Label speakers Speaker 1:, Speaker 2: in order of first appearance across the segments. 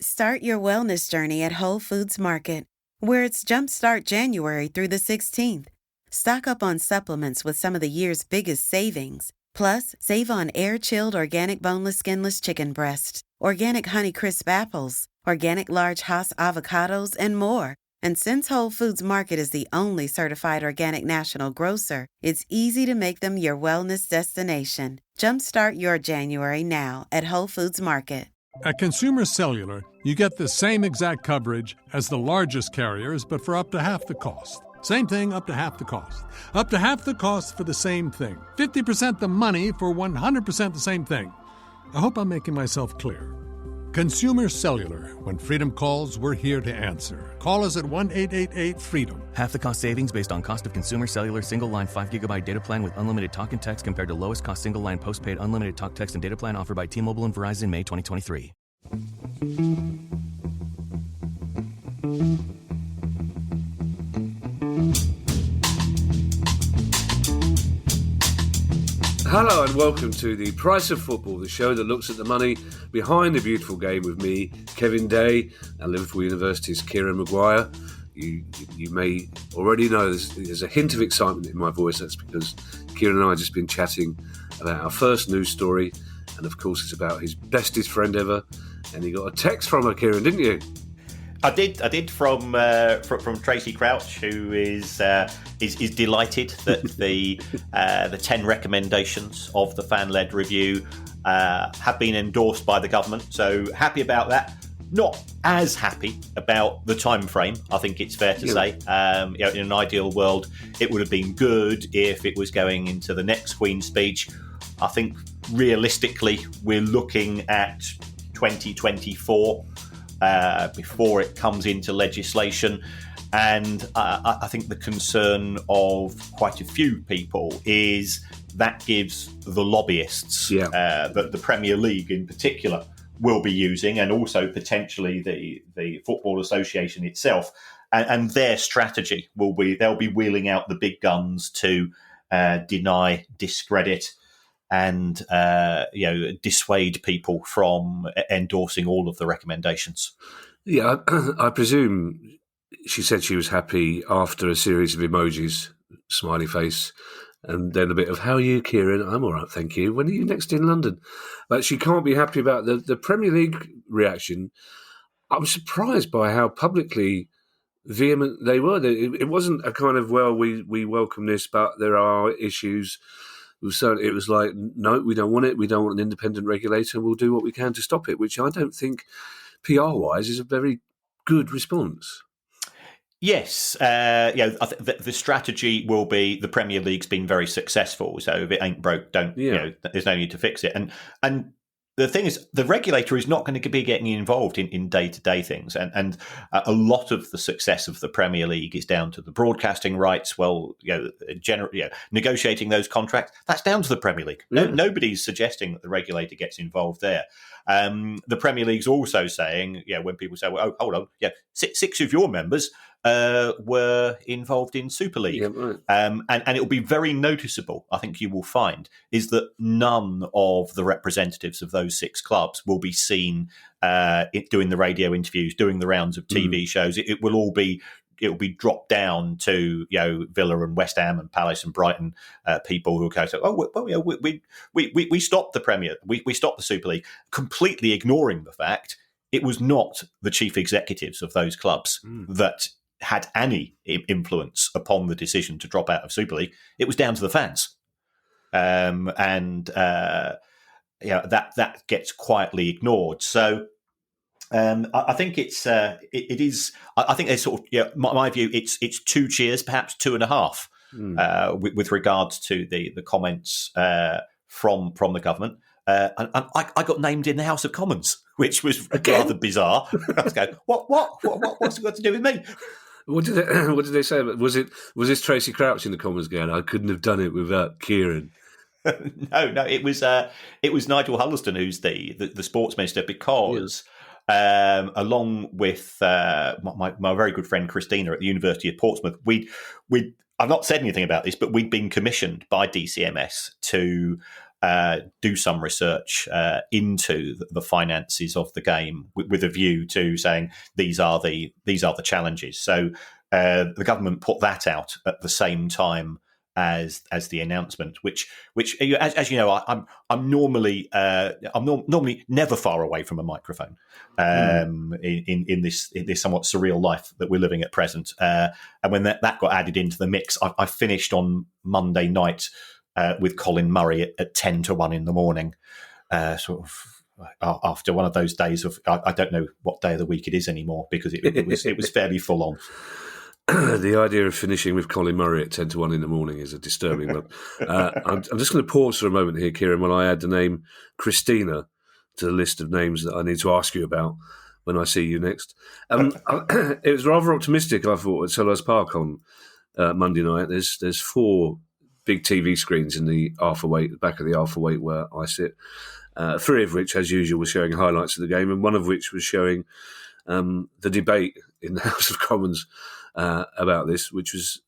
Speaker 1: Start your wellness journey at Whole Foods Market, where it's Jumpstart January through the 16th. Stock up on supplements with some of the year's biggest savings. Plus, save on air-chilled organic boneless skinless chicken breasts, organic Honeycrisp apples, organic large Hass avocados, and more. And since Whole Foods Market is the only certified organic national grocer, it's easy to make them your wellness destination. Jumpstart your January now at Whole Foods Market.
Speaker 2: At Consumer Cellular, you get the same exact coverage as the largest carriers, but for up to half the cost. Same thing, up to half the cost. Up to half the cost for the same thing. 50% the money for 100% the same thing. I hope I'm making myself clear. Consumer Cellular. When freedom calls, we're here to answer. Call us at 1-888-FREEDOM.
Speaker 3: Half the cost savings based on cost of Consumer Cellular single-line 5GB data plan with unlimited talk and text compared to lowest cost single-line postpaid unlimited talk, text, and data plan offered by T-Mobile and Verizon May 2023.
Speaker 4: Hello and welcome to The Price of Football, the show that looks at the money behind the beautiful game with me, Kevin Day, and Liverpool University's Kieran Maguire. You may already know there's a hint of excitement in my voice. That's because Kieran and I have just been chatting about our first news story, and of course it's about his bestest friend ever. And you got a text from her, Kieran, didn't you?
Speaker 5: I did from Tracy Crouch, who is delighted that the 10 recommendations of the fan-led review have been endorsed by the government. So happy about that. Not as happy about the time frame, I think it's fair to say. In an ideal world, it would have been good if it was going into the next Queen's speech. I think realistically, we're looking at 2024 before it comes into legislation. And I think the concern of quite a few people is that gives the lobbyists that the Premier League in particular will be using, and also potentially the Football Association itself, and their strategy will be they'll be wheeling out the big guns to deny, discredit, and dissuade people from endorsing all of the recommendations.
Speaker 4: Yeah, I presume she said she was happy after a series of emojis, smiley face, and then a bit of, how are you, Kieran? I'm all right, thank you. When are you next in London? But she can't be happy about the Premier League reaction. I'm surprised by how publicly vehement they were. It wasn't a kind of, well, we welcome this, but there are issues. It was like, no, we don't want it. We don't want an independent regulator. We'll do what we can to stop it, which I don't think PR-wise is a very good response.
Speaker 5: Yes, I think the strategy will be the Premier League's been very successful. So if it ain't broke, there's no need to fix it. And the thing is, the regulator is not going to be getting involved in day-to-day things. And a lot of the success of the Premier League is down to the broadcasting rights. Well, negotiating those contracts, that's down to the Premier League. Nobody's suggesting that the regulator gets involved there. The Premier League's also saying, when people say, well, hold on, six of your members were involved in Super League. Yeah, right. And it will be very noticeable, I think you will find, is that none of the representatives of those 6 clubs will be seen doing the radio interviews, doing the rounds of TV shows. It will be dropped down to Villa and West Ham and Palace and Brighton people who will say, we stopped the Premier, we stopped the Super League, completely ignoring the fact it was not the chief executives of those clubs that had any influence upon the decision to drop out of Super League. It was down to the fans, that gets quietly ignored. So. I think it is. I think there's sort of my view. It's 2 cheers, perhaps 2.5, with regards to the comments from the government. And I got named in the House of Commons, which was rather bizarre. I was going, what's it got to do with me?
Speaker 4: What did they say? Was this Tracy Crouch in the Commons going, I couldn't have done it without Kieran?
Speaker 5: No, it was Nigel Hulliston, who's the sports minister, because. Along with my very good friend Christina at the University of Portsmouth, I've not said anything about this, but we'd been commissioned by DCMS to do some research into the finances of the game with a view to saying these are the challenges. So the government put that out at the same time as the announcement, which as you know, I'm normally never far away from a microphone in this somewhat surreal life that we're living at present. And when that got added into the mix, I finished on Monday night with Colin Murray at 10-1 in the morning, sort of after one of those days of I don't know what day of the week it is anymore because it was fairly full on.
Speaker 4: The idea of finishing with Colin Murray at 10-1 in the morning is a disturbing one. I'm just going to pause for a moment here, Kieran, while I add the name Christina to the list of names that I need to ask you about when I see you next. It was rather optimistic, I thought, at Selhurst Park on Monday night. There's 4 big TV screens in the back of the Arthur Waite where I sit, 3 of which, as usual, were showing highlights of the game, and one of which was showing the debate in the House of Commons about this, which was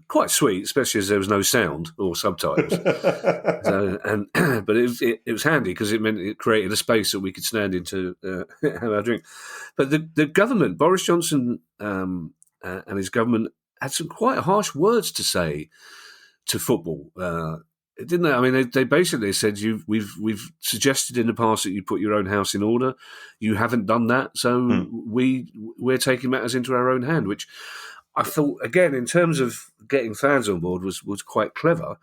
Speaker 4: quite sweet, especially as there was no sound or subtitles. But it was handy because it meant it created a space that we could stand in to have our drink. But the government, Boris Johnson and his government, had some quite harsh words to say to football, didn't they? I mean, they basically said we've suggested in the past that you put your own house in order. You haven't done that, so we're taking matters into our own hand, which I thought, again, in terms of getting fans on board, was quite clever,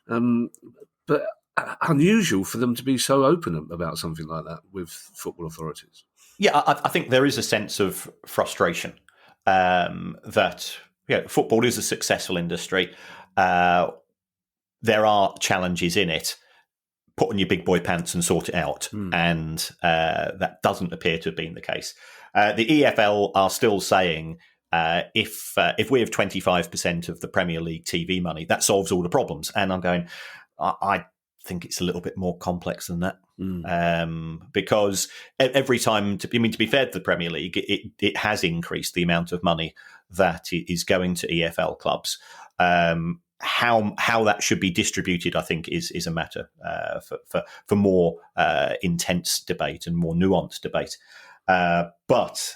Speaker 4: but unusual for them to be so open about something like that with football authorities.
Speaker 5: Yeah, I think there is a sense of frustration that football is a successful industry. There are challenges in it. Put on your big boy pants and sort it out. And that doesn't appear to have been the case. The EFL are still saying if we have 25% of the Premier League TV money, that solves all the problems. And I'm going, I think it's a little bit more complex than that. Because every time, to be fair to the Premier League, it has increased the amount of money that is going to EFL clubs. How that should be distributed, I think, is a matter for more intense debate and more nuanced debate. But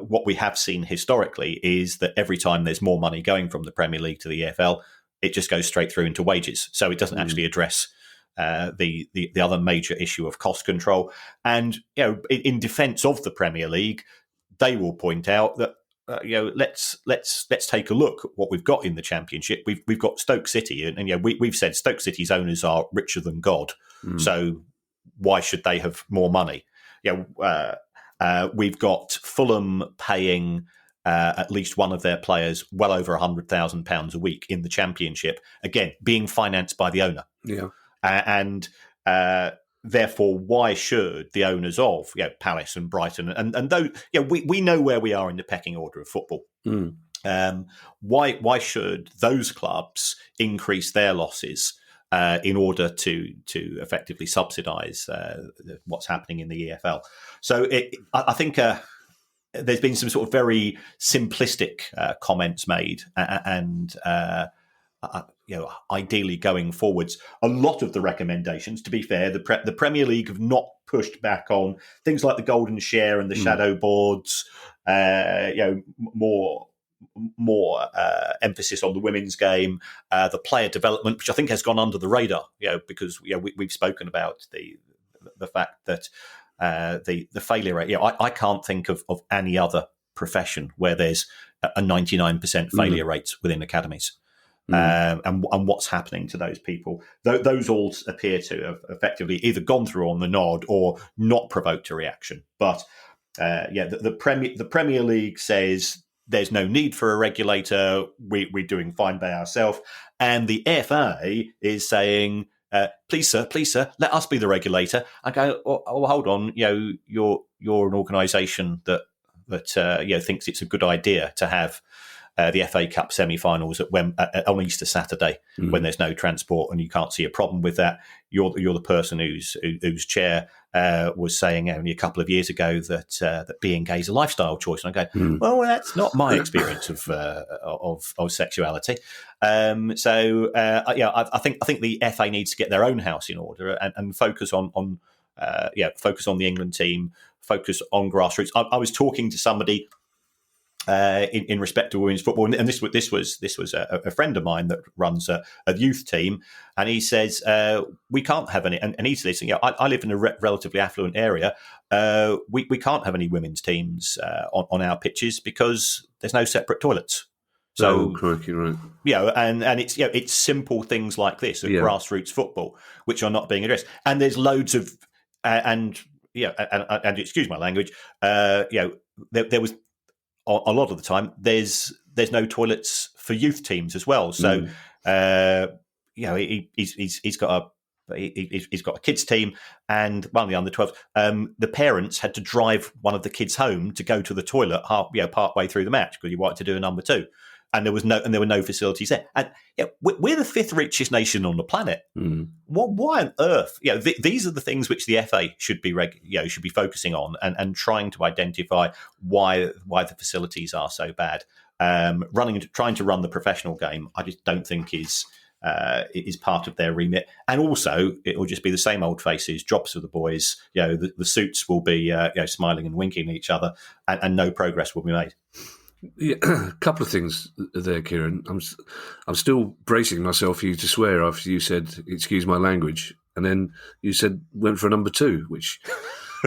Speaker 5: what we have seen historically is that every time there's more money going from the Premier League to the EFL, it just goes straight through into wages. So it doesn't actually address the other major issue of cost control. And in defence of the Premier League, they will point out that. Let's take a look at what we've got in the Championship. We've got Stoke City, and we've said Stoke City's owners are richer than God, so why should they have more money? We've got Fulham paying at least one of their players well over £100,000 a week in the Championship, again being financed by the owner. And therefore, why should the owners of Palace and Brighton and though we know where we are in the pecking order of football? Why should those clubs increase their losses in order to effectively subsidise what's happening in the EFL? So I think there's been some sort of very simplistic comments made, and ideally going forwards, a lot of the recommendations, to be fair, the Premier League have not pushed back on things like the golden share and the shadow boards, more emphasis on the women's game, the player development, which I think has gone under the radar, because we've spoken about the fact that the failure rate. I can't think of any other profession where there's a 99% failure rate within academies. And what's happening to those people. Those all appear to have effectively either gone through on the nod or not provoked a reaction. But the Premier League says there's no need for a regulator. We're doing fine by ourselves. And the FA is saying, please sir, let us be the regulator. I go, oh hold on, you're an organisation that thinks it's a good idea to have the FA Cup semi-finals on Easter Saturday when there's no transport, and you can't see a problem with that. You're the person whose chair was saying only a couple of years ago that being gay is a lifestyle choice, and I go, well, that's not my experience of sexuality. I think the FA needs to get their own house in order and focus on the England team, focus on grassroots. I was talking to somebody in respect to women's football, and this was a friend of mine that runs a youth team, and he says we can't have any, and he's listening. I live in a relatively affluent area. We can't have any women's teams on our pitches because there's no separate toilets. So,
Speaker 4: crikey, right.
Speaker 5: And it's simple things like this of grassroots football which are not being addressed, and there's loads of and excuse my language, there was. A lot of the time, there's no toilets for youth teams as well. So, he's got a kids team and one of the under 12s. The parents had to drive one of the kids home to go to the toilet, part way through the match because you wanted to do a number 2, and there were no facilities there. And we're the 5th richest nation on the planet. Why on earth? These are the things which the FA should be focusing on and trying to identify why the facilities are so bad. Trying to run the professional game, I just don't think is part of their remit. And also, it will just be the same old faces, jobs for the boys. The suits will be smiling and winking at each other, and no progress will be made.
Speaker 4: Yeah, a couple of things there, Kieran. I'm still bracing myself for you to swear after you said, excuse my language, and then you went for a number 2, which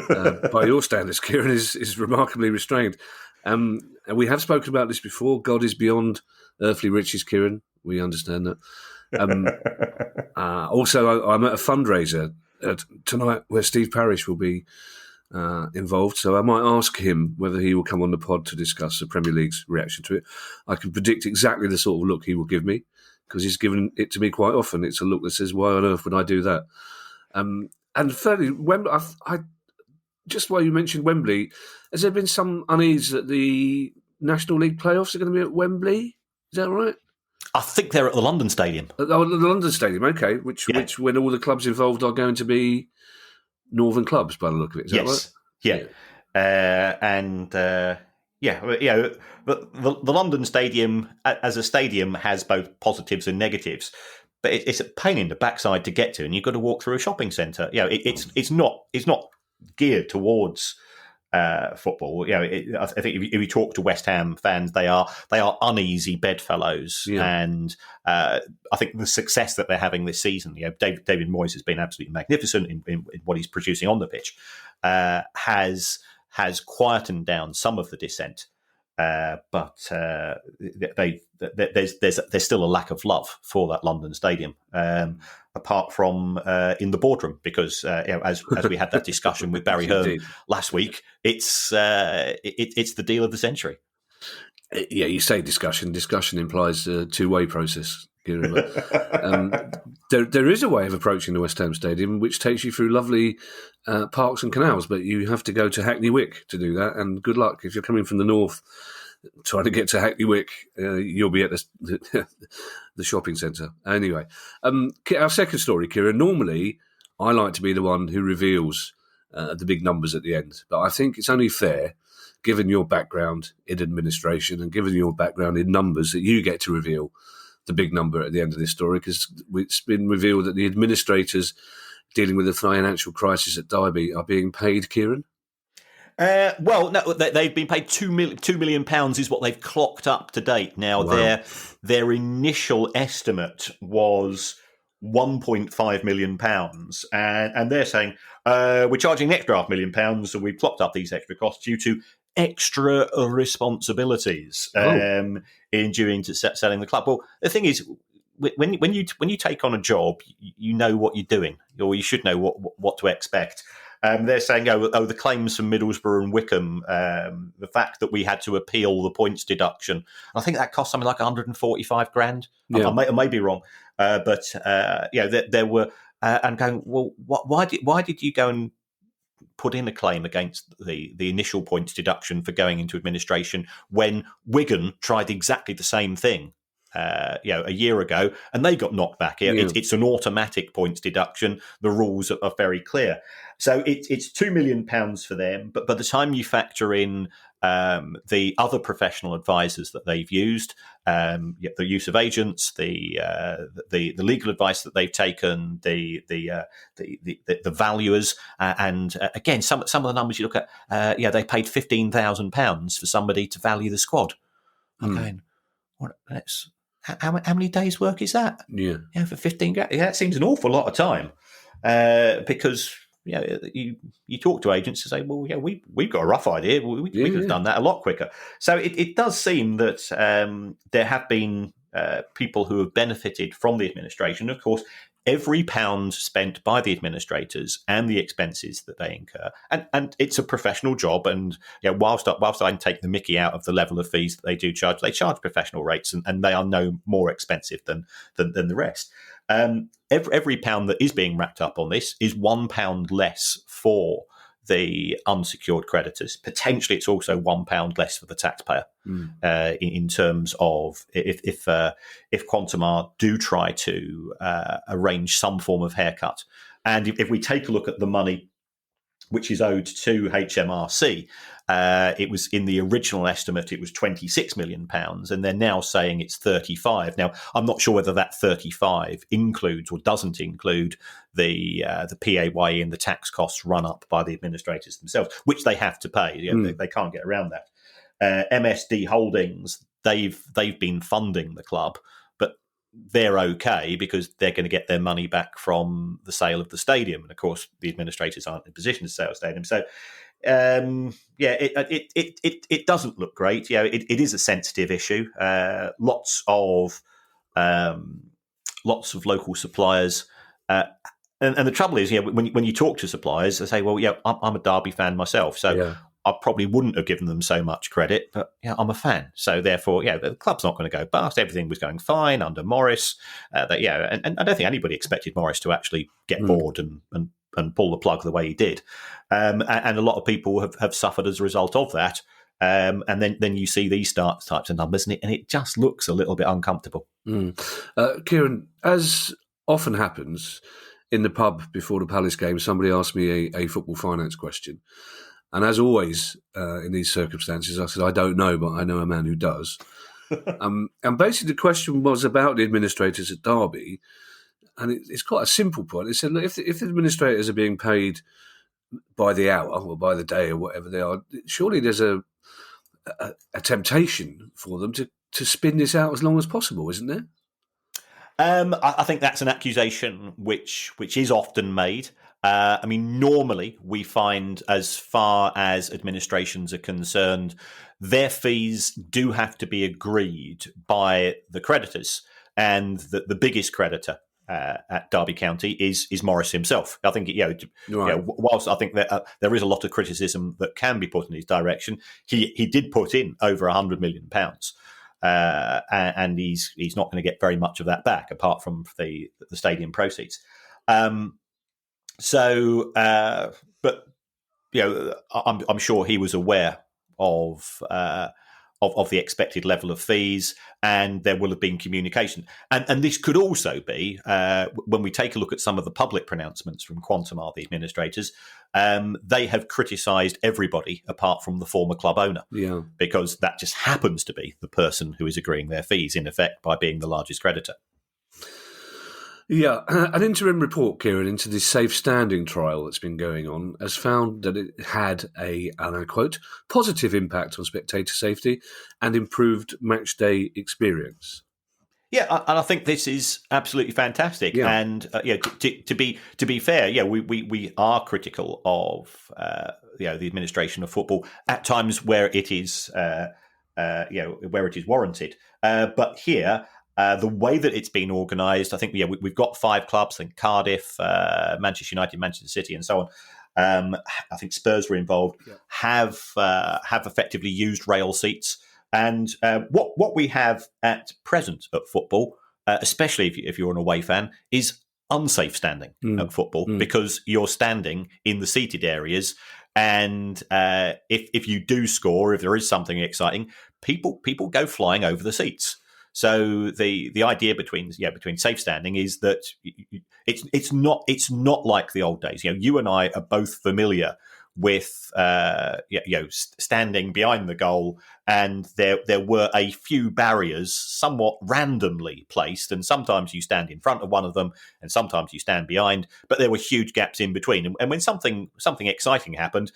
Speaker 4: by your standards, Kieran, is remarkably restrained. And we have spoken about this before. God is beyond earthly riches, Kieran. We understand that. Also, I'm at a fundraiser tonight where Steve Parish will be involved, so I might ask him whether he will come on the pod to discuss the Premier League's reaction to it. I can predict exactly the sort of look he will give me because he's given it to me quite often. It's a look that says, why on earth would I do that? And thirdly, Wembley, just while you mentioned Wembley, has there been some unease that the National League playoffs are going to be at Wembley? Is that right?
Speaker 5: I think they're at the London Stadium.
Speaker 4: The London Stadium, okay, which when all the clubs involved are going to be Northern clubs, by the look of it. Is that right? But the London Stadium as a stadium has both positives and negatives, but it's a pain in the backside to get to, and you've got to walk through a shopping centre. It's not geared towards football. I think if you talk to West Ham fans, they are uneasy bedfellows, and I think the success that they're having this season, David Moyes has been absolutely magnificent in what he's producing on the pitch, has quietened down some of the dissent, but there's still a lack of love for that London Stadium. Apart from in the boardroom, because as we had that discussion with Barry Hearn last week, it's the deal of the century. Yeah, you say discussion. Discussion implies a two-way process. There is a way of approaching the West Ham Stadium which takes you through lovely parks and canals, but you have to go to Hackney Wick to do that. And good luck if you're coming from the north trying to get to Hackney Wick. You'll be at the shopping centre. Anyway, our second story, Kieran. Normally, I like to be the one who reveals the big numbers at the end, but I think it's only fair, given your background in administration and given your background in numbers, that you get to reveal the big number at the end of this story, because it's been revealed that the administrators dealing with the financial crisis at Derby are being paid, Kieran?
Speaker 5: No, they've been paid £2 million is what they've clocked up to date. Now, wow. Their initial estimate was £1.5 million, and they're saying we're charging an extra £500,000, and we've clocked up these extra costs due to extra responsibilities in due to selling the club. Well, the thing is, when you take on a job, you know what you're doing, or you should know what to expect. They're saying, the claims from Middlesbrough and Wickham, the fact that we had to appeal the points deduction, I think that cost something like $145,000. Yeah. I may be wrong, but there were, and going, well, why did you go and put in a claim against the initial points deduction for going into administration when Wigan tried exactly the same thing? A year ago, and they got knocked back. It's an automatic points deduction. The rules are very clear. So it's £2 million for them, but by the time you factor in the other professional advisors that they've used, the use of agents, the legal advice that they've taken, the valuers, and again some of the numbers you look at, they paid £15,000 for somebody to value the squad. I'm going, how many days' work is that?
Speaker 4: Yeah,
Speaker 5: for 15 grand. That seems an awful lot of time, because you talk to agents and say, well, we've got a rough idea. We could have done that a lot quicker. So it does seem that there have been people who have benefited from the administration. Of course, every pound spent by the administrators and the expenses that they incur, and it's a professional job. And whilst I can take the mickey out of the level of fees that they do charge, they charge professional rates, and they are no more expensive than the rest. Every pound that is being racked up on this is £1 less for the unsecured creditors. Potentially, it's also £1 less for the taxpayer in terms of if Quantumar do try to arrange some form of haircut. And if we take a look at the money which is owed to HMRC, it was in the original estimate, it was £26 million, and they're now saying it's 35. Now, I'm not sure whether that 35 includes or doesn't include the PAYE and the tax costs run up by the administrators themselves, which they have to pay. They can't get around that. MSD Holdings, they've been funding the club, but they're okay because they're going to get their money back from the sale of the stadium. And of course, the administrators aren't in a position to sell a stadium. So, it doesn't look great. It is a sensitive issue. Lots of local suppliers. And the trouble is, when you talk to suppliers, they say, well, I'm a Derby fan myself. So I probably wouldn't have given them so much credit, but I'm a fan. So therefore, the club's not going to go bust. Everything was going fine under Morris. And I don't think anybody expected Morris to actually get bored and pull the plug the way he did. And a lot of people have suffered as a result of that. And then you see these types of numbers, and it just looks a little bit uncomfortable.
Speaker 4: Kieran, as often happens in the pub before the Palace game, somebody asked me a football finance question. And as always, in these circumstances, I said, I don't know, but I know a man who does. And basically the question was about the administrators at Derby. And it's quite a simple point. It said, look, if the administrators are being paid by the hour or by the day or whatever they are, surely there's a temptation for them to spin this out as long as possible, isn't there?
Speaker 5: I think that's an accusation which is often made. Normally we find, as far as administrations are concerned, their fees do have to be agreed by the creditors, and the biggest creditor at Derby County is Morris himself. I think whilst I think that there is a lot of criticism that can be put in his direction, he did put in over £100 million. And he's not going to get very much of that back, apart from the stadium proceeds. I'm sure he was aware of the expected level of fees, and there will have been communication. And this could also be, when we take a look at some of the public pronouncements from Quantumar, the administrators, they have criticised everybody apart from the former club owner, because that just happens to be the person who is agreeing their fees, in effect, by being the largest creditor.
Speaker 4: Yeah, an interim report, Kieran, into the safe standing trial that's been going on has found that it had and I quote, positive impact on spectator safety and improved match day experience.
Speaker 5: Yeah, and I think this is absolutely fantastic. Yeah. And to be fair, we are critical of the administration of football at times where it is warranted. But here, the way that it's been organised, I think we've got 5 clubs. I think Cardiff, Manchester United, Manchester City, and so on. I think Spurs were involved. Yeah. Have effectively used rail seats, and what we have at present at football, especially if you're an away fan, is unsafe standing at football, because you're standing in the seated areas, and if you do score, if there is something exciting, people go flying over the seats. So the idea between safe standing is that it's not like the old days. You and I are both familiar with standing behind the goal, and there were a few barriers somewhat randomly placed, and sometimes you stand in front of one of them and sometimes you stand behind, but there were huge gaps in between. And when something exciting happened,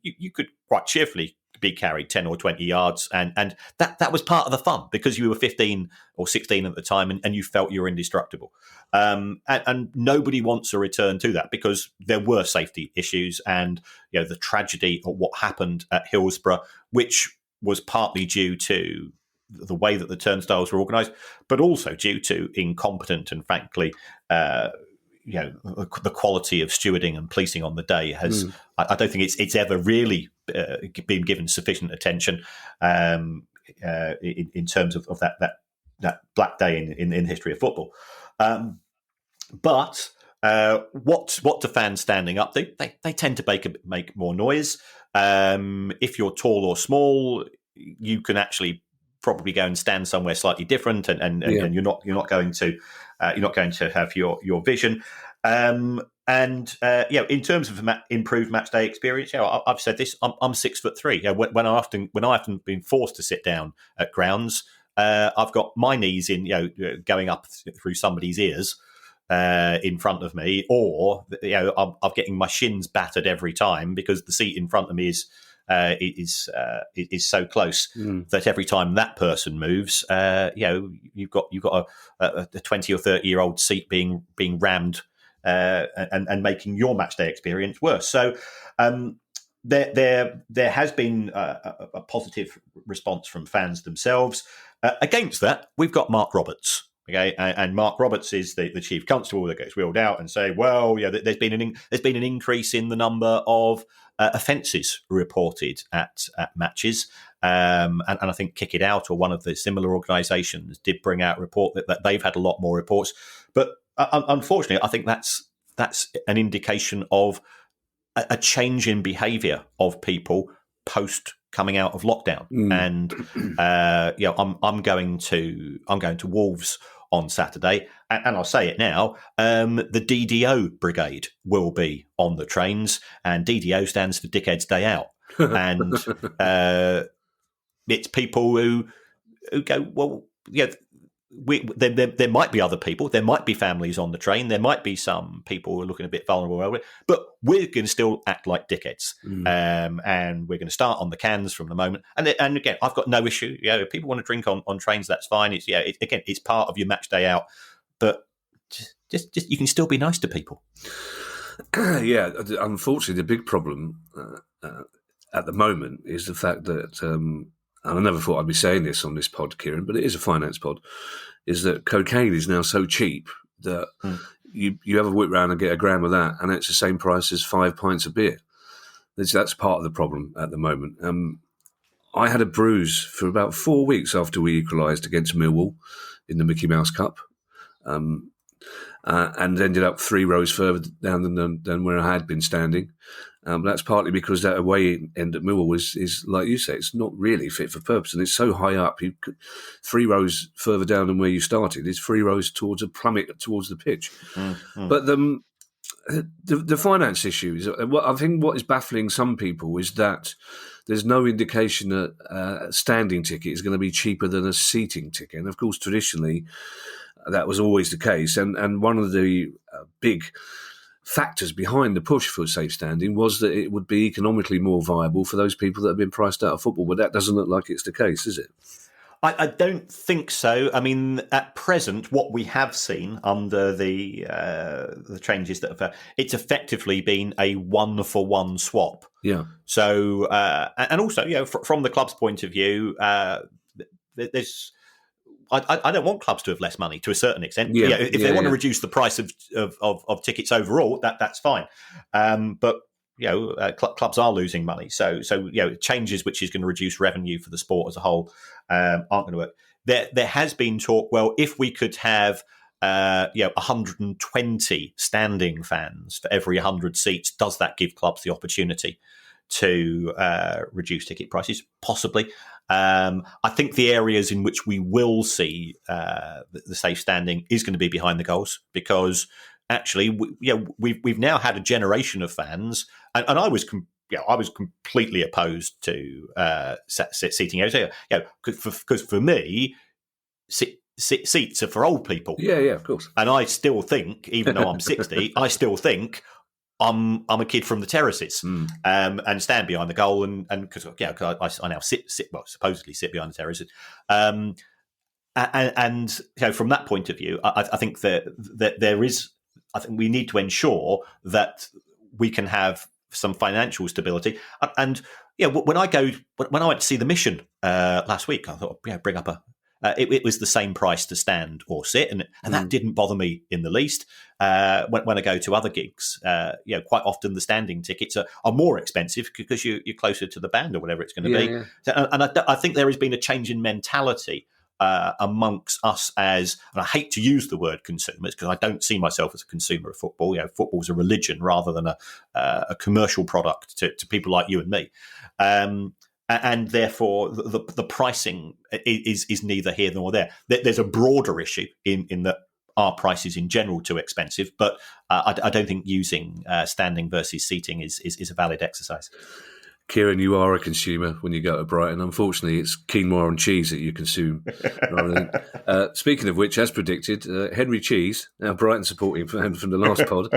Speaker 5: you could quite cheerfully be carried 10 or 20 yards, and that was part of the fun, because you were 15 or 16 at the time, and you felt you were indestructible. And nobody wants a return to that, because there were safety issues, and the tragedy of what happened at Hillsborough, which was partly due to the way that the turnstiles were organised, but also due to incompetent and frankly the quality of stewarding and policing on the day has. I don't think it's ever really been given sufficient attention in terms of that black day in the history of football. But what do fans standing up do? They tend to make more noise. If you're tall or small, you can actually probably go and stand somewhere slightly different, and you're not going to have your vision. In terms of improved match day experience, I've said this. I'm 6'3". When I often been forced to sit down at grounds, I've got my knees in, going up through somebody's ears in front of me, or I'm getting my shins battered every time, because the seat in front of me is so close that every time that person moves, you've got a 20 or 30-year-old seat being rammed and making your match day experience worse. So there has been a positive response from fans themselves. Against that, we've got Mark Roberts. Okay, and Mark Roberts is the chief constable that gets wheeled out and say, well, there's been an increase in the number of offences reported at matches, and I think Kick It Out, or one of the similar organisations, did bring out a report that they've had a lot more reports. But unfortunately, I think that's an indication of a change in behaviour of people post coming out of lockdown. And I'm going to Wolves on Saturday, and I'll say it now, the DDO brigade will be on the trains, and DDO stands for Dickhead's Day Out. And it's people who go, well, there might be other people, there might be families on the train, there might be some people who are looking a bit vulnerable, but we're going to still act like dickheads, and we're going to start on the cans from the moment. And again, I've got no issue. If people want to drink on trains, that's fine. It's part of your match day out, but just you can still be nice to people.
Speaker 4: Yeah, unfortunately, the big problem at the moment is the fact that. And I never thought I'd be saying this on this pod, Kieran, but it is a finance pod, is that cocaine is now so cheap that you have a whip round and get a gram of that, and it's the same price as 5 pints of beer. That's part of the problem at the moment. I had a bruise for about 4 weeks after we equalised against Millwall in the Mickey Mouse Cup, and ended up 3 rows further down than where I had been standing. That's partly because that away end at Millwall is like you say, it's not really fit for purpose, and it's so high up. 3 rows further down than where you started is 3 rows towards a plummet towards the pitch. But the finance issues, I think what is baffling some people is that there's no indication that a standing ticket is going to be cheaper than a seating ticket. And of course, traditionally, that was always the case. And one of the big factors behind the push for safe standing was that it would be economically more viable for those people that have been priced out of football. But that doesn't look like it's the case, is it?
Speaker 5: I don't think so. I mean, at present, what we have seen under the changes that have, it's effectively been a 1-for-1 swap.
Speaker 4: Yeah.
Speaker 5: So, and also, from the club's point of view, there's. I don't want clubs to have less money to a certain extent. If they want to reduce the price of tickets overall, that's fine. But clubs are losing money, so changes which is going to reduce revenue for the sport as a whole aren't going to work. There has been talk. Well, if we could have 120 standing fans for every 100 seats, does that give clubs the opportunity to reduce ticket prices? Possibly. I think the areas in which we will see the safe standing is going to be behind the goals, because actually, we've now had a generation of fans, and I was completely opposed to seating areas. Because for me, seats are for old people.
Speaker 4: Yeah, of course.
Speaker 5: And I still think, even though I'm 60, I still think I'm a kid from the terraces, and stand behind the goal, and because I now supposedly sit behind the terraces, and from that point of view, I think that there is. I think we need to ensure that we can have some financial stability. And when I went to see The Mission last week, I thought, bring up it was the same price to stand or sit, and that didn't bother me in the least. When I go to other gigs, quite often the standing tickets are more expensive because you're closer to the band or whatever it's going to be.
Speaker 4: Yeah.
Speaker 5: So, and I think there has been a change in mentality amongst us as, and I hate to use the word consumers because I don't see myself as a consumer of football. Football's a religion rather than a commercial product to people like you and me. And therefore, the pricing is neither here nor there. There's a broader issue in that our prices in general too expensive, but I don't think using standing versus seating is a valid exercise.
Speaker 4: Kieran, you are a consumer when you go to Brighton. Unfortunately, it's quinoa and cheese that you consume. Rather than, speaking of which, as predicted, Henry Cheese, our Brighton supporting fan from the last pod,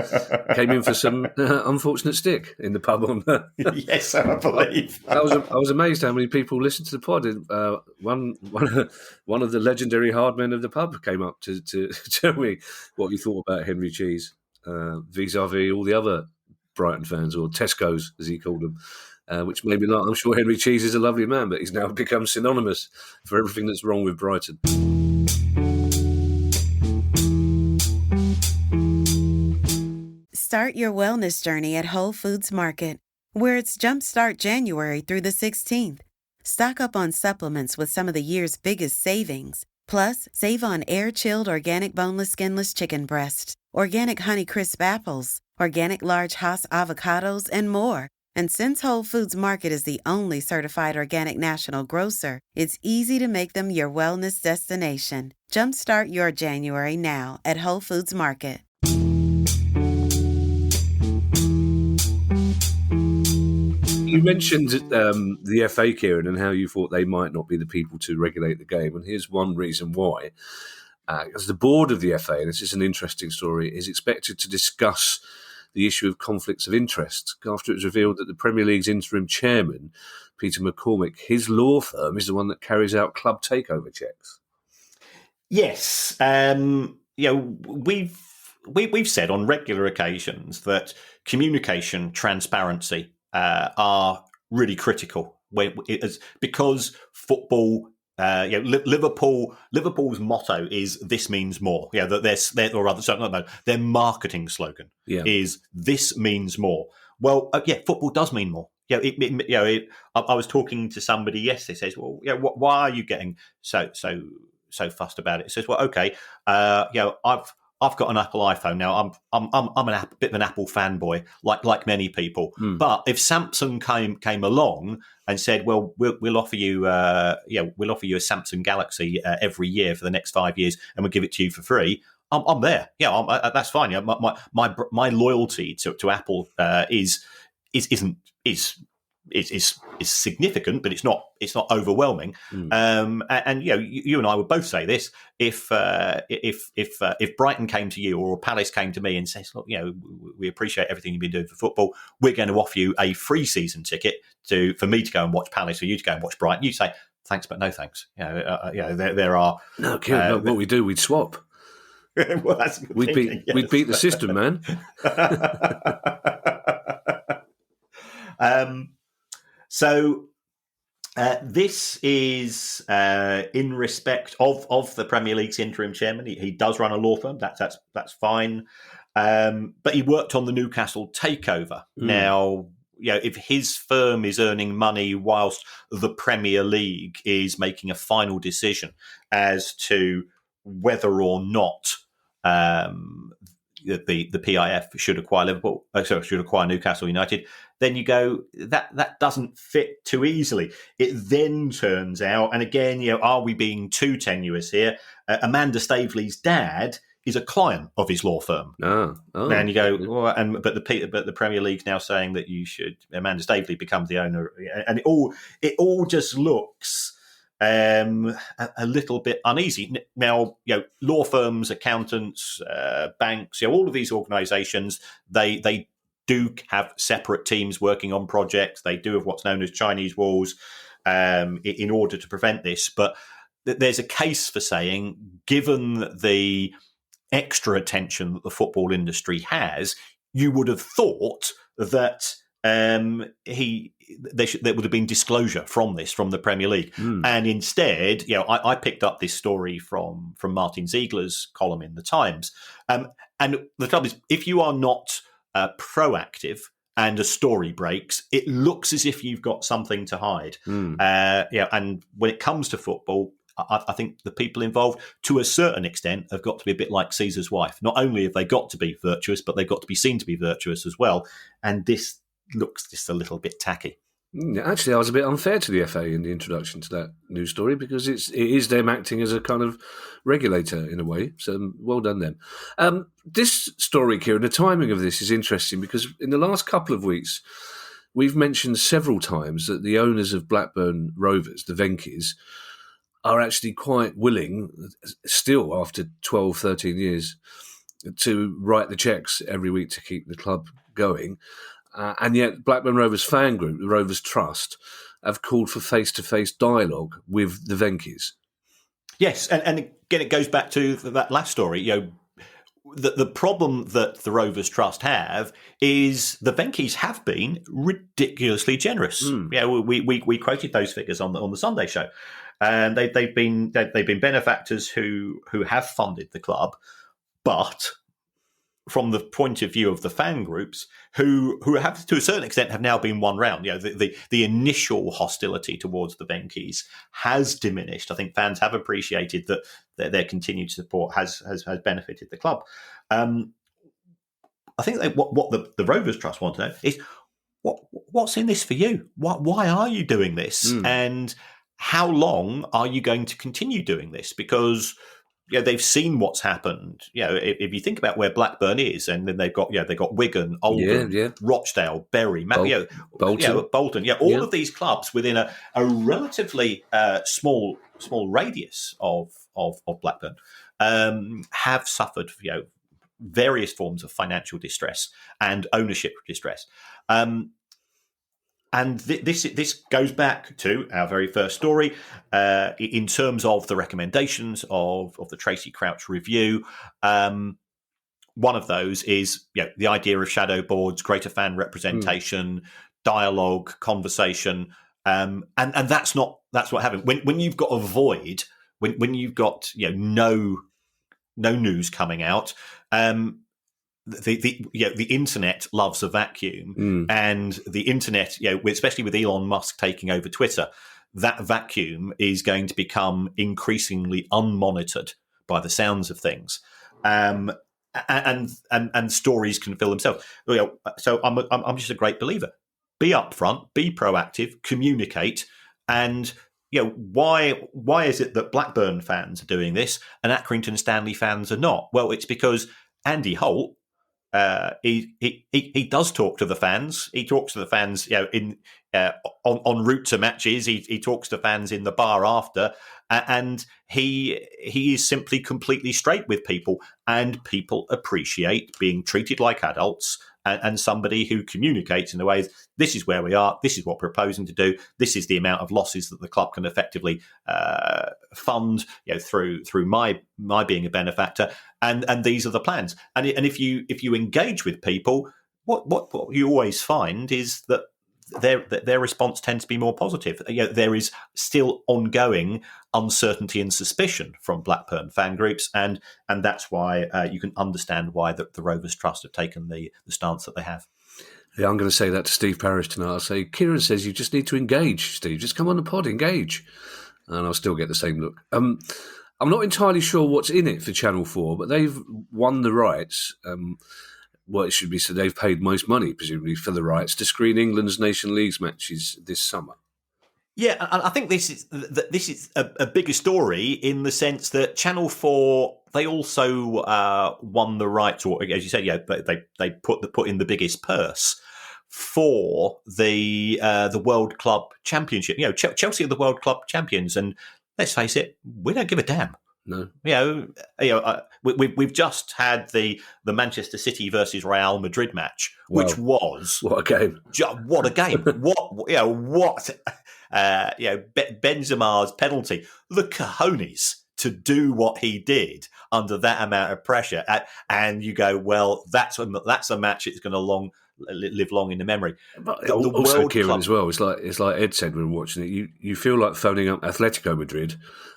Speaker 4: came in for some unfortunate stick in the pub on.
Speaker 5: Yes, I believe.
Speaker 4: I was amazed how many people listened to the pod. One of the legendary hard men of the pub came up to tell me what he thought about Henry Cheese, vis-a-vis all the other Brighton fans, or Tesco's as he called them. Which made me laugh. I'm sure Henry Cheese is a lovely man, but he's now become synonymous for everything that's wrong with Brighton.
Speaker 1: Start your wellness journey at Whole Foods Market, where it's Jumpstart January through the 16th. Stock up on supplements with some of the year's biggest savings. Plus, save on air-chilled organic boneless skinless chicken breasts, organic Honeycrisp apples, organic large Hass avocados, and more. And since Whole Foods Market is the only certified organic national grocer, it's easy to make them your wellness destination. Jumpstart your January now at Whole Foods Market.
Speaker 4: You mentioned the FA, Kieran, and how you thought they might not be the people to regulate the game. And here's one reason why. As the board of the FA, and this is an interesting story, is expected to discuss the issue of conflicts of interest after it was revealed that the Premier League's interim chairman, Peter McCormick, his law firm is the one that carries out club takeover checks.
Speaker 5: Yes, we've said on regular occasions that communication, transparency are really critical because football. Liverpool's motto is "This means more." Their marketing slogan is "This means more." Well, football does mean more. I was talking to somebody yesterday. Says, "Well, why are you getting so fussed about it?" It says, "Well, okay, I've got an Apple iPhone now. I'm a bit of an Apple fanboy, like many people. But if Samsung came along and said, well, we'll offer you a Samsung Galaxy every year for the next 5 years, and we'll give it to you for free, I'm there. That's fine. My loyalty to Apple is significant, but it's not overwhelming. And you and I would both say this: if Brighton came to you or Palace came to me and says, look, we appreciate everything you've been doing for football, we're going to offer you a free season ticket for me to go and watch Palace, or you to go and watch Brighton, you say thanks, but no thanks. There are
Speaker 4: no, Kieran, what we do, we'd swap.
Speaker 5: Well, that's
Speaker 4: we'd beat the system, man.
Speaker 5: So this is in respect of the Premier League's interim chairman. He does run a law firm. That's fine. But he worked on the Newcastle takeover. Now, if his firm is earning money whilst the Premier League is making a final decision as to whether or not the PIF should acquire Newcastle United, then you go, that doesn't fit too easily. It then turns out, and again, are we being too tenuous here? Amanda Staveley's dad is a client of his law firm. And you go, but the Premier League's now saying that Amanda Staveley becomes the owner, and it all just looks a little bit uneasy. Now, law firms, accountants, banks, all of these organisations, they do have separate teams working on projects. They do have what's known as Chinese walls in order to prevent this. But there's a case for saying, given the extra attention that the football industry has, you would have thought that there would have been disclosure from the Premier League. And instead, I picked up this story from Martin Ziegler's column in the Times. And the trouble is, if you are not proactive and a story breaks, it looks as if you've got something to hide. And when it comes to football, I think the people involved, to a certain extent, have got to be a bit like Caesar's wife. Not only have they got to be virtuous, but they've got to be seen to be virtuous as well. And this looks just a little bit tacky.
Speaker 4: Actually, I was a bit unfair to the FA in the introduction to that news story, because it is them acting as a kind of regulator in a way. So well done them. This story, Kieran, the timing of this is interesting, because in the last couple of weeks, we've mentioned several times that the owners of Blackburn Rovers, the Venky's, are actually quite willing, still after 12, 13 years, to write the cheques every week to keep the club going. And yet Blackburn Rovers fan group, the Rovers Trust, have called for face-to-face dialogue with the Venky's.
Speaker 5: Yes, and again, it goes back to that last story. The problem that the Rovers Trust have is the Venky's have been ridiculously generous. We quoted those figures on the Sunday show. And they've been benefactors who have funded the club, but from the point of view of the fan groups, who have to a certain extent have now been won round. The initial hostility towards the Venky's has diminished. I think fans have appreciated that their continued support has benefited the club. I think what the Rovers Trust want to know is what's in this for you? Why are you doing this? And how long are you going to continue doing this? Because they've seen what's happened. If you think about where Blackburn is, and then they've got Wigan, Oldham, Rochdale, Bury, Bolton. All of these clubs within a relatively small radius of Blackburn have suffered various forms of financial distress and ownership distress. And this goes back to our very first story in terms of the recommendations of the Tracy Crouch review. One of those is the idea of shadow boards, greater fan representation, dialogue, conversation, and that's what happened when you've got a void, when you've got no news coming out. The internet loves a vacuum, and the internet, especially with Elon Musk taking over Twitter, that vacuum is going to become increasingly unmonitored by the sounds of things, and stories can fill themselves. So I'm just a great believer. Be upfront, be proactive, communicate, and why is it that Blackburn fans are doing this and Accrington Stanley fans are not? Well, it's because Andy Holt. He does talk to the fans. He talks to the fans, en route to matches. He talks to fans in the bar after, and he is simply completely straight with people. And people appreciate being treated like adults and somebody who communicates in a way. This is where we are. This is what we're proposing to do. This is the amount of losses that the club can effectively fund, through my being a benefactor, and these are the plans. And if you engage with people, what you always find is that their response tends to be more positive. There is still ongoing uncertainty and suspicion from Blackburn fan groups, and that's why you can understand why the Rovers Trust have taken the stance that they have.
Speaker 4: Yeah, I'm going to say that to Steve Parrish tonight. I'll say, Kieran says you just need to engage, Steve. Just come on the pod, engage. And I'll still get the same look. I'm not entirely sure what's in it for Channel 4, but they've won the rights well, it should be said they've paid most money, presumably, for the rights to screen England's Nation Leagues matches this summer.
Speaker 5: Yeah, and I think this is a bigger story in the sense that Channel 4, they also won the rights, or as you said, they put in the biggest purse for the World Club Championship. Chelsea are the World Club champions, and let's face it, we don't give a damn.
Speaker 4: No,
Speaker 5: we've just had the Manchester City versus Real Madrid match, which was
Speaker 4: what a game!
Speaker 5: What a game! What Benzema's penalty, the cojones to do what he did under that amount of pressure, and you go, well, that's a match that's going to live long in the memory.
Speaker 4: But also, Kieran, as well, it's like Ed said when we were watching it. You feel like phoning up Atletico Madrid.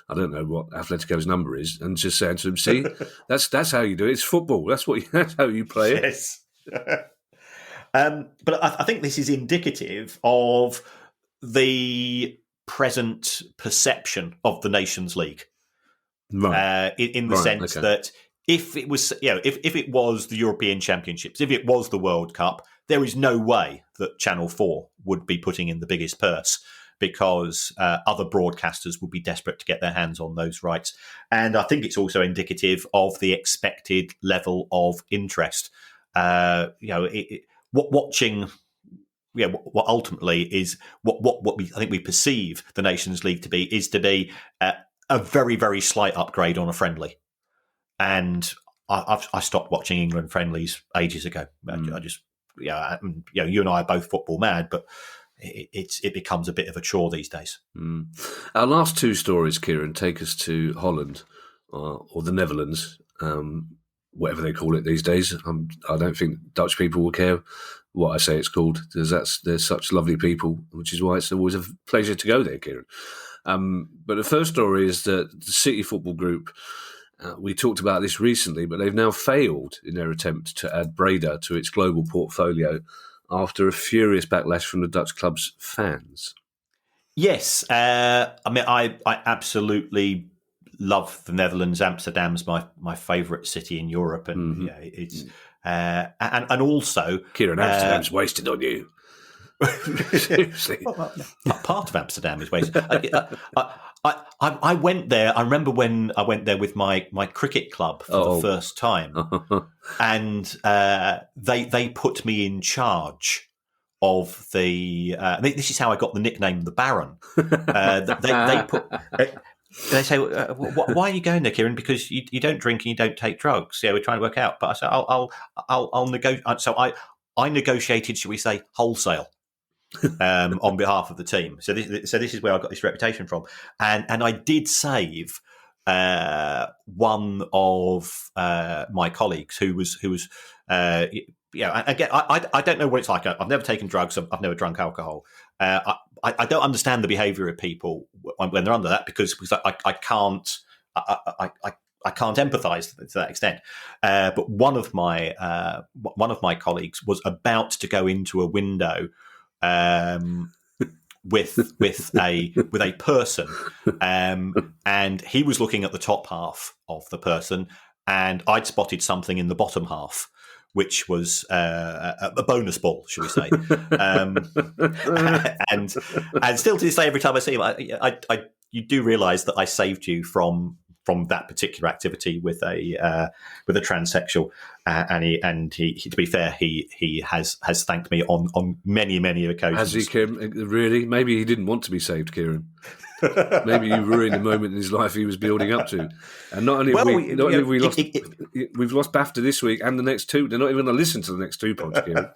Speaker 4: I don't know what Atletico's number is, and just saying to them, "See, that's how you do it. It's football. That's how you play it."
Speaker 5: Yes. But I think this is indicative of the present perception of the Nations League,
Speaker 4: right?
Speaker 5: In the sense that if it was, if it was the European Championships, if it was the World Cup, there is no way that Channel 4 would be putting in the biggest purse, because other broadcasters would be desperate to get their hands on those rights. And I think it's also indicative of the expected level of interest. Watching, what ultimately is what I think we perceive the Nations League to be a very, very slight upgrade on a friendly. And I stopped watching England friendlies ages ago. I just, you and I are both football mad, but it becomes a bit of a chore these days.
Speaker 4: Our last two stories, Kieran, take us to Holland or the Netherlands, whatever they call it these days. I don't think Dutch people will care what I say it's called, because they're such lovely people, which is why it's always a pleasure to go there, Kieran. But the first story is that the City Football Group, we talked about this recently, but they've now failed in their attempt to add Breda to its global portfolio after a furious backlash from the Dutch club's fans. Yes,
Speaker 5: I absolutely love the Netherlands. Amsterdam's my favourite city in Europe, and it's and also
Speaker 4: Kieran, Amsterdam's wasted on you. Seriously,
Speaker 5: part of Amsterdam is wasted. I went there. I remember when I went there with my cricket club for the first time, and they put me in charge of the. This is how I got the nickname the Baron. They say, "Why are you going there, Kieran? Because you don't drink and you don't take drugs." Yeah, we're trying to work out. But I said, "I'll negotiate." So I negotiated, shall we say, wholesale. On behalf of the team, so this is where I got this reputation from, and I did save one of my colleagues who was again, I don't know what it's like. I've never taken drugs. I've never drunk alcohol. I don't understand the behaviour of people when they're under that, because I can't empathise to that extent. But one of my colleagues was about to go into a window with a person, and he was looking at the top half of the person, and I'd spotted something in the bottom half, which was a bonus ball, shall we say? And still to this day, every time I see him, you do realise that I saved you from that particular activity with a transsexual, and he to be fair, he has thanked me on many occasions.
Speaker 4: Has he, Kieran? Really? Maybe he didn't want to be saved, Kieran. Maybe you ruined the moment in his life he was building up to. And not only have we lost, we've lost BAFTA this week and the next two. They're not even going to listen to the next two pods, Kieran.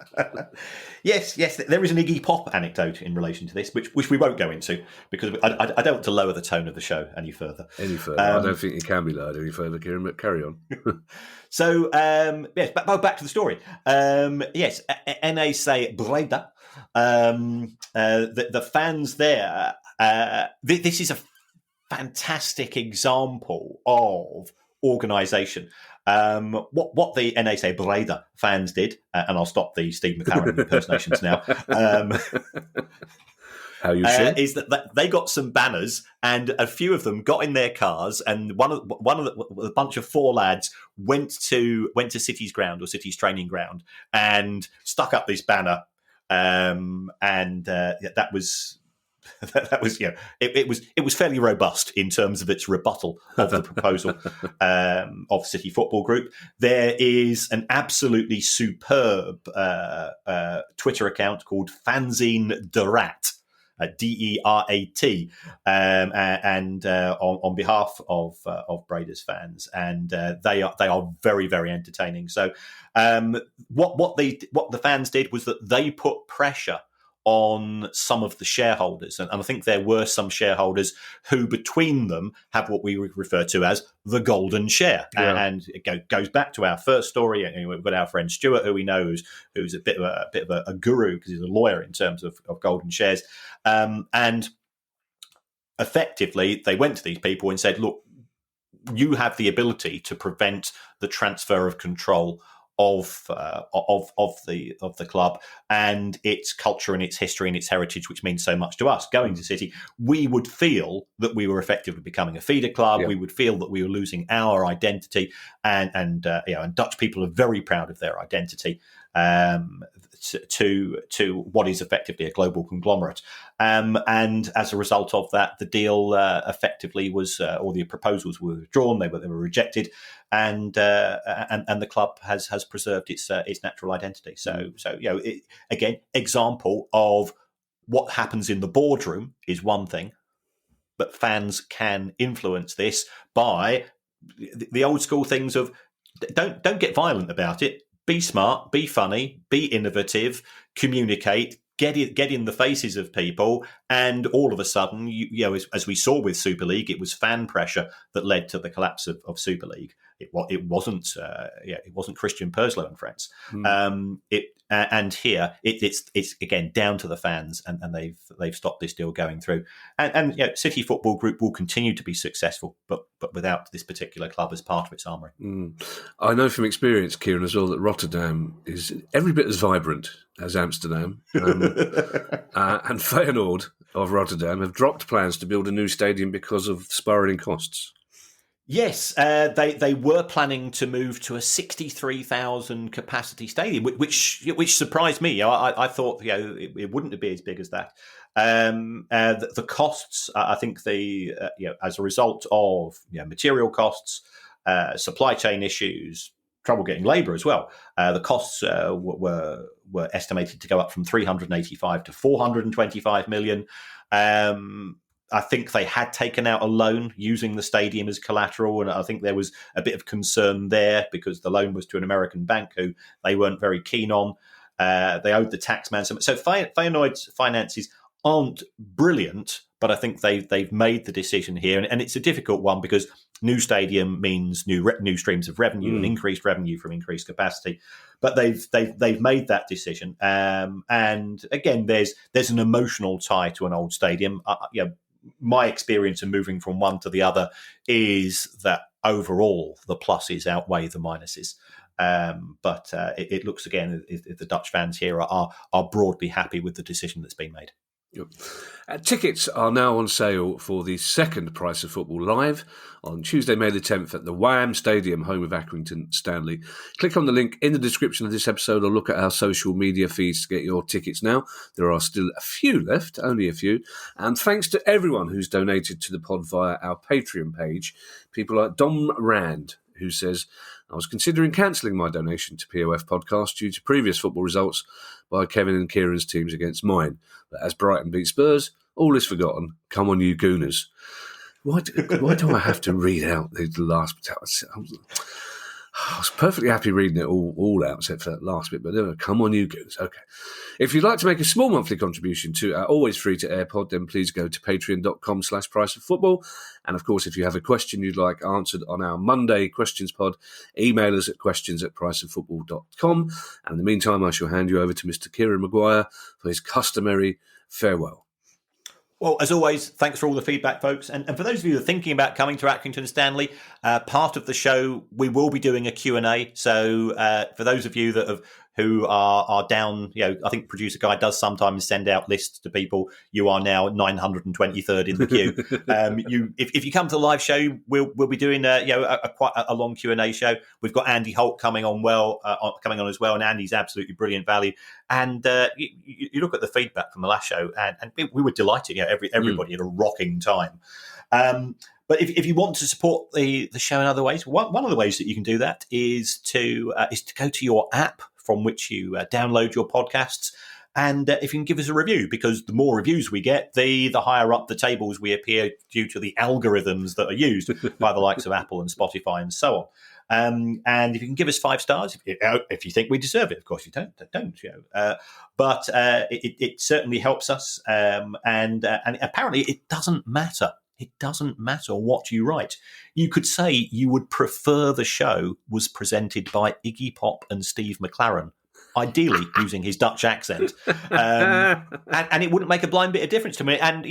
Speaker 5: Yes, there is an Iggy Pop anecdote in relation to this, which we won't go into, because I don't want to lower the tone of the show any further.
Speaker 4: I don't think it can be lowered any further, Kieran, but carry on.
Speaker 5: So, yes, back to the story. Yes, NAC Breda, the fans there, this is a fantastic example of organisation. What the NAC Breda fans did, and I'll stop the Steve McLaren impersonations now.
Speaker 4: How you should.
Speaker 5: Is that they got some banners, and a few of them got in their cars, and a bunch of 4 lads went to City's ground or City's training ground and stuck up this banner, that was. It was fairly robust in terms of its rebuttal of the proposal of City Football Group. There is an absolutely superb Twitter account called Fanzine Derat, Derat, and on behalf of Braiders fans, and they are very, very entertaining. So what the fans did was that they put pressure on some of the shareholders. And I think there were some shareholders who between them have what we refer to as the golden share. Yeah. And it goes back to our first story. And we've got our friend Stuart, who we know who's a bit of a guru because he's a lawyer in terms of golden shares. And effectively, they went to these people and said, look, you have the ability to prevent the transfer of control of the club and its culture and its history and its heritage, which means so much to us. Going to City, we would feel that we were effectively becoming a feeder club. Yeah. We would feel that we were losing our identity, and Dutch people are very proud of their identity. To what is effectively a global conglomerate, and as a result of that, the deal effectively was, or the proposals were withdrawn. They were rejected, and the club has preserved its natural identity. So again, example of what happens in the boardroom is one thing, but fans can influence this by the old school things of don't get violent about it. Be smart, be funny, be innovative, communicate, get in the faces of people, and all of a sudden, as we saw with Super League, it was fan pressure that led to the collapse of Super League. It wasn't Christian Perslow and friends. And here it's again down to the fans, and they've stopped this deal going through. And City Football Group will continue to be successful, but without this particular club as part of its armoury.
Speaker 4: I know from experience, Kieran, as well, that Rotterdam is every bit as vibrant as Amsterdam. And Feyenoord of Rotterdam have dropped plans to build a new stadium because of spiralling costs.
Speaker 5: Yes, they were planning to move to a 63,000 capacity stadium, which surprised me. I thought it wouldn't be as big as that. The costs, I think, as a result of material costs, supply chain issues, trouble getting labour as well. The costs were estimated to go up from 385 to 425 million. I think they had taken out a loan using the stadium as collateral, and I think there was a bit of concern there because the loan was to an American bank who they weren't very keen on. They owed the taxman some. So Feyenoord's finances aren't brilliant, but I think they've made the decision here, and it's a difficult one because new stadium means new streams of revenue and increased revenue from increased capacity. But they've made that decision, and again, there's an emotional tie to an old stadium. My experience in moving from one to the other is that overall the pluses outweigh the minuses. But it looks again, if the Dutch fans here are broadly happy with the decision that's been made.
Speaker 4: Yep. Tickets are now on sale for the second Price of Football live on Tuesday, May the 10th at the Wham Stadium, home of Accrington Stanley. Click on the link in the description of this episode or look at our social media feeds to get your tickets now. There are still a few left, only a few. And thanks to everyone who's donated to the pod via our Patreon page. People like Dom Rand, who says, I was considering cancelling my donation to POF Podcast due to previous football results by Kevin and Kieran's teams against mine. But as Brighton beat Spurs, all is forgotten. Come on, you Gooners. Why do I have to read out the last bit? I was perfectly happy reading it all out, except for that last bit. But come on, you Gooners. Okay. If you'd like to make a small monthly contribution to our always free to air pod, then please go to patreon.com/priceoffootball. And of course, if you have a question you'd like answered on our Monday questions pod, email us at questions@priceoffootball.com. And in the meantime, I shall hand you over to Mr. Kieran Maguire for his customary farewell.
Speaker 5: Well, as always, thanks for all the feedback, folks. And for those of you who are thinking about coming to Accrington Stanley, part of the show, we will be doing a Q&A. So for those of you that have who are down. I think Producer Guy does sometimes send out lists to people. You are now 923rd in the queue. If you come to the live show, we'll be doing quite a long Q&A show. We've got Andy Holt coming on as well, and Andy's absolutely brilliant value. And you look at the feedback from the last show, and we were delighted. Everybody had a rocking time. But if you want to support the show in other ways, one of the ways that you can do that is to go to your app from which you download your podcasts, and if you can give us a review, because the more reviews we get, the higher up the tables we appear due to the algorithms that are used by the likes of Apple and Spotify and so on. And if you can give us 5 stars, if you think we deserve it, of course you don't. But it certainly helps us, and apparently it doesn't matter. It doesn't matter what you write. You could say you would prefer the show was presented by Iggy Pop and Steve McLaren, ideally using his Dutch accent. And it wouldn't make a blind bit of difference to me. And,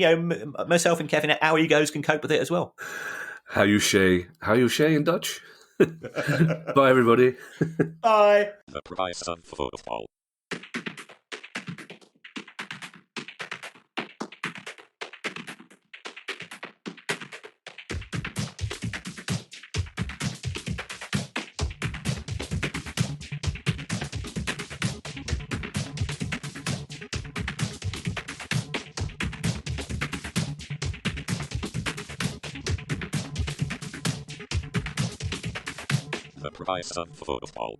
Speaker 5: myself and Kevin, our egos can cope with it as well.
Speaker 4: How you say in Dutch? Bye, everybody.
Speaker 5: Bye.
Speaker 6: The price of football. The price of football.